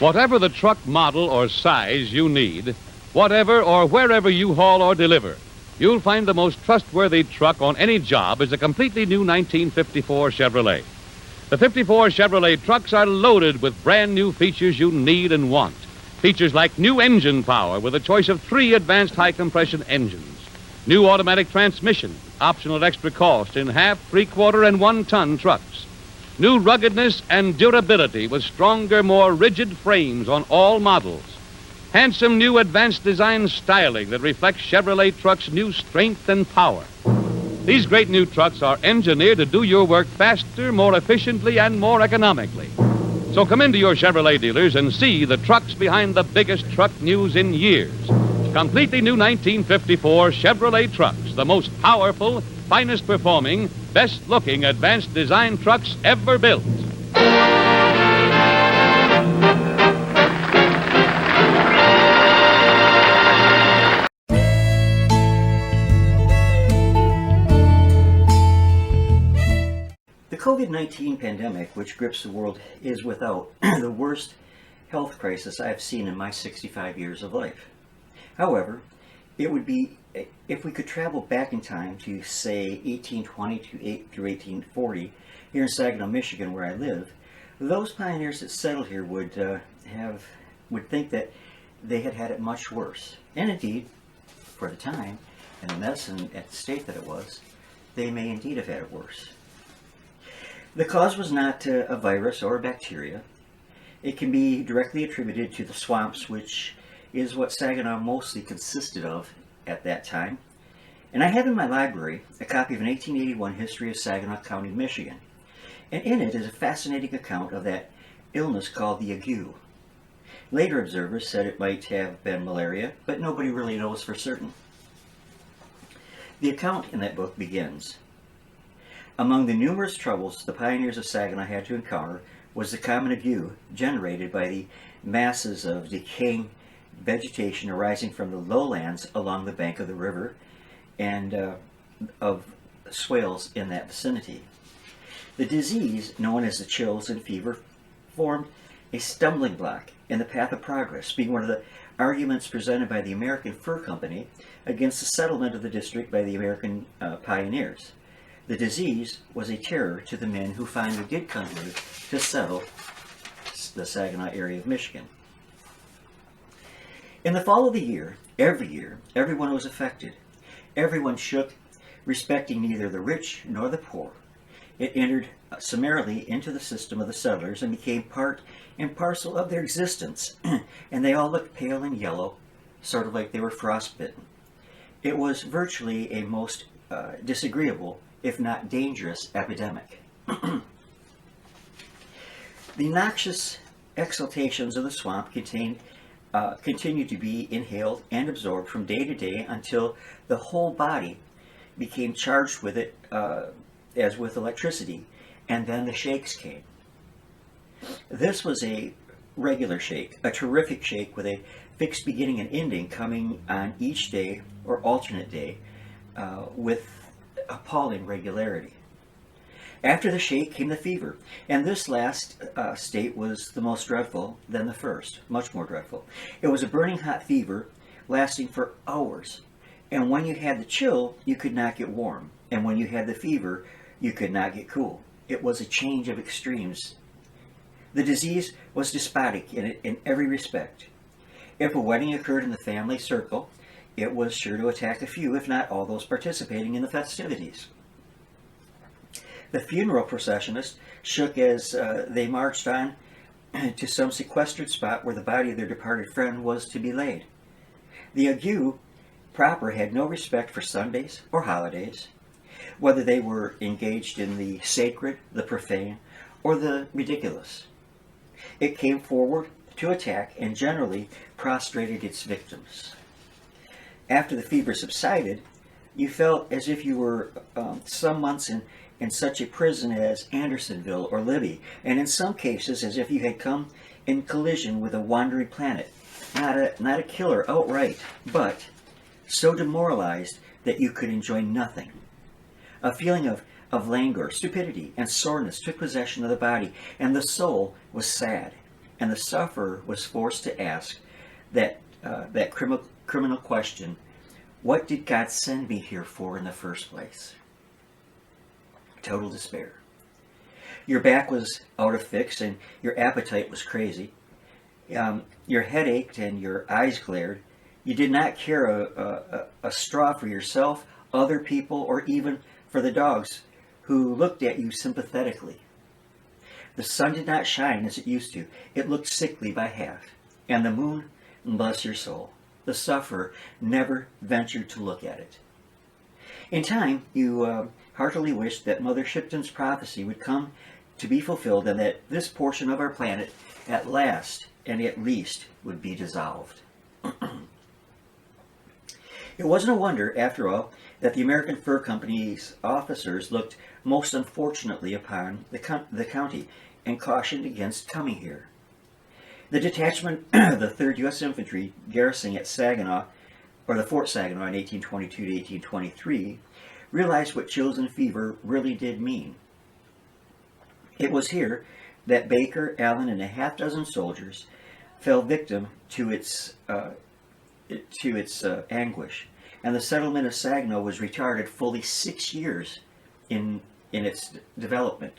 Whatever the truck model or size you need, whatever or wherever you haul or deliver, you'll find the most trustworthy truck on any job is a completely new 1954 Chevrolet. The 54 Chevrolet trucks are loaded with brand new features you need and want. Features like new engine power with a choice of 3 advanced high-compression engines, new automatic transmission, optional at extra cost in half, 3/4, and 1-ton trucks. New ruggedness and durability with stronger, more rigid frames on all models. Handsome new advanced design styling that reflects Chevrolet trucks' new strength and power. These great new trucks are engineered to do your work faster, more efficiently, and more economically. So come into your Chevrolet dealers and see the trucks behind the biggest truck news in years. Completely new 1954 Chevrolet trucks, the most powerful, finest performing, best looking advanced design trucks ever built. The COVID-19 pandemic, which grips the world, is without the worst health crisis I've seen in my 65 years of life. However, it would be, if we could travel back in time to, say, 1820 through 1840, here in Saginaw, Michigan, where I live, those pioneers that settled here would think that they had had it much worse. And indeed, for the time, and the medicine at the state that it was, they may indeed have had it worse. The cause was not a virus or a bacteria. It can be directly attributed to the swamps, which is what Saginaw mostly consisted of at that time. And I have in my library a copy of an 1881 history of Saginaw County, Michigan. And in it is a fascinating account of that illness called the ague. Later observers said it might have been malaria, but nobody really knows for certain. The account in that book begins, "Among the numerous troubles the pioneers of Saginaw had to encounter was the common ague generated by the masses of decaying vegetation arising from the lowlands along the bank of the river and of swales in that vicinity. The disease, known as the chills and fever, formed a stumbling block in the path of progress, being one of the arguments presented by the American Fur Company against the settlement of the district by the American pioneers. The disease was a terror to the men who finally did come here to settle the Saginaw area of Michigan. In the fall of the year, everyone was affected. Everyone shook, respecting neither the rich nor the poor. It entered summarily into the system of the settlers and became part and parcel of their existence, and they all looked pale and yellow, sort of like they were frostbitten. It was virtually a most disagreeable, if not dangerous, epidemic. The noxious exhalations of the swamp continued to be inhaled and absorbed from day to day until the whole body became charged with it as with electricity, and then the shakes came. This was a regular shake, a terrific shake with a fixed beginning and ending coming on each day or alternate day with appalling regularity. After the shake came the fever, and this last state was the most dreadful than the first, much more dreadful. It was a burning hot fever lasting for hours, and when you had the chill, you could not get warm, and when you had the fever, you could not get cool. It was a change of extremes. The disease was despotic in every respect. If a wedding occurred in the family circle, it was sure to attack a few, if not all, those participating in the festivities. The funeral processionists shook as they marched on to some sequestered spot where the body of their departed friend was to be laid. The ague proper had no respect for Sundays or holidays, whether they were engaged in the sacred, the profane, or the ridiculous. It came forward to attack and generally prostrated its victims. After the fever subsided, you felt as if you were some months in such a prison as Andersonville or Libby, and in some cases as if you had come in collision with a wandering planet. Not a killer outright, but so demoralized that you could enjoy nothing. A feeling of languor, stupidity, and soreness took possession of the body, and the soul was sad, and the sufferer was forced to ask that criminal question, what did God send me here for in the first place? Total despair. Your back was out of fix, and your appetite was crazy. Your head ached and your eyes glared. You did not care a straw for yourself, other people, or even for the dogs who looked at you sympathetically. The sun did not shine as it used to. It looked sickly by half. And the moon, bless your soul, the sufferer never ventured to look at it. In time, you heartily wished that Mother Shipton's prophecy would come to be fulfilled and that this portion of our planet at last and at least would be dissolved. It wasn't a wonder, after all, that the American Fur Company's officers looked most unfortunately upon the county and cautioned against coming here. The detachment, the 3rd U.S. Infantry garrisoning at Saginaw, or the Fort Saginaw in 1822 to 1823, realized what chills and fever really did mean. It was here that Baker, Allen, and a half dozen soldiers fell victim to its anguish, and the settlement of Saginaw was retarded fully 6 years in its development.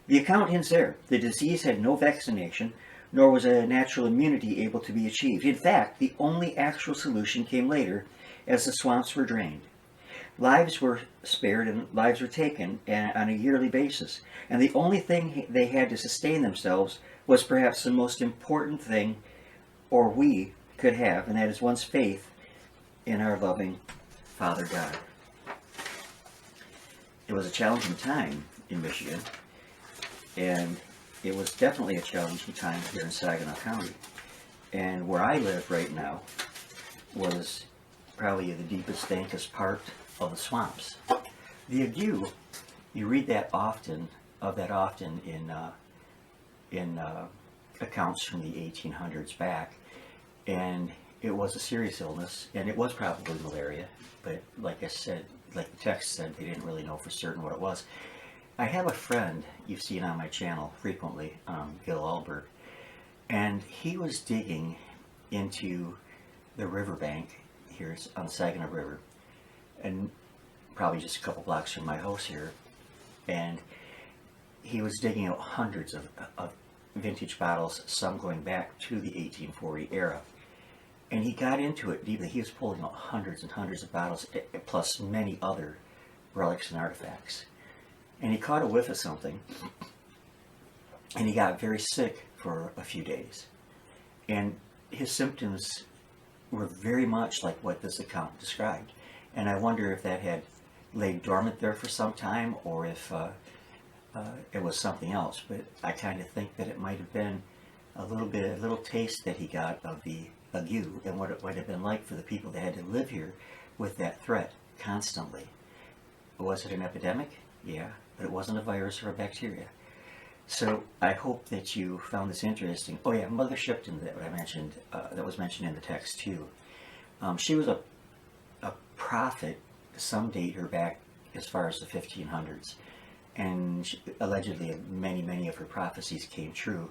The account ends there. The disease had no vaccination, nor was a natural immunity able to be achieved. In fact, the only actual solution came later, as the swamps were drained. Lives were spared and lives were taken on a yearly basis, and the only thing they had to sustain themselves was perhaps the most important thing, or we could have, and that is one's faith in our loving Father God. It was a challenging time in Michigan, and it was definitely a challenging time here in Saginaw County. And where I live right now was probably the deepest, dankest part of the swamps. The ague, you read that often in accounts from the 1800s back, and it was a serious illness, and it was probably malaria, but like I said, like the text said, they didn't really know for certain what it was. I have a friend you've seen on my channel frequently, Gil Alberg, and he was digging into the riverbank here on the Saginaw River, and probably just a couple blocks from my house here, and he was digging out hundreds of vintage bottles, some going back to the 1840 era. And he got into it deeply. He was pulling out hundreds and hundreds of bottles, plus many other relics and artifacts. And he caught a whiff of something, and he got very sick for a few days. And his symptoms were very much like what this account described. And I wonder if that had laid dormant there for some time, or if it was something else. But I kind of think that it might have been a little taste that he got of the ague, and what it might have been like for the people that had to live here with that threat constantly. Was it an epidemic? Yeah, but it wasn't a virus or a bacteria. So I hope that you found this interesting. Oh yeah, Mother Shipton that I mentioned, that was mentioned in the text too. She was a prophet. Some date her back as far as the 1500s, and allegedly many of her prophecies came true.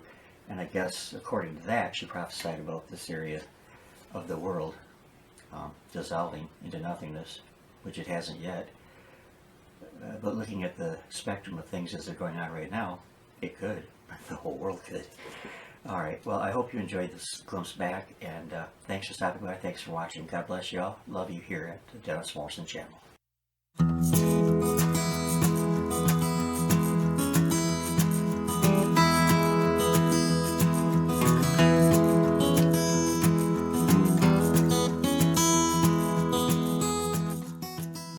And I guess according to that, she prophesied about this area of the world dissolving into nothingness, which it hasn't yet. But looking at the spectrum of things as they're going on right now, it could. The whole world could. All right. Well, I hope you enjoyed this glimpse back, and thanks for stopping by. Thanks for watching. God bless you all. Love you here at the Dennis Morrison channel.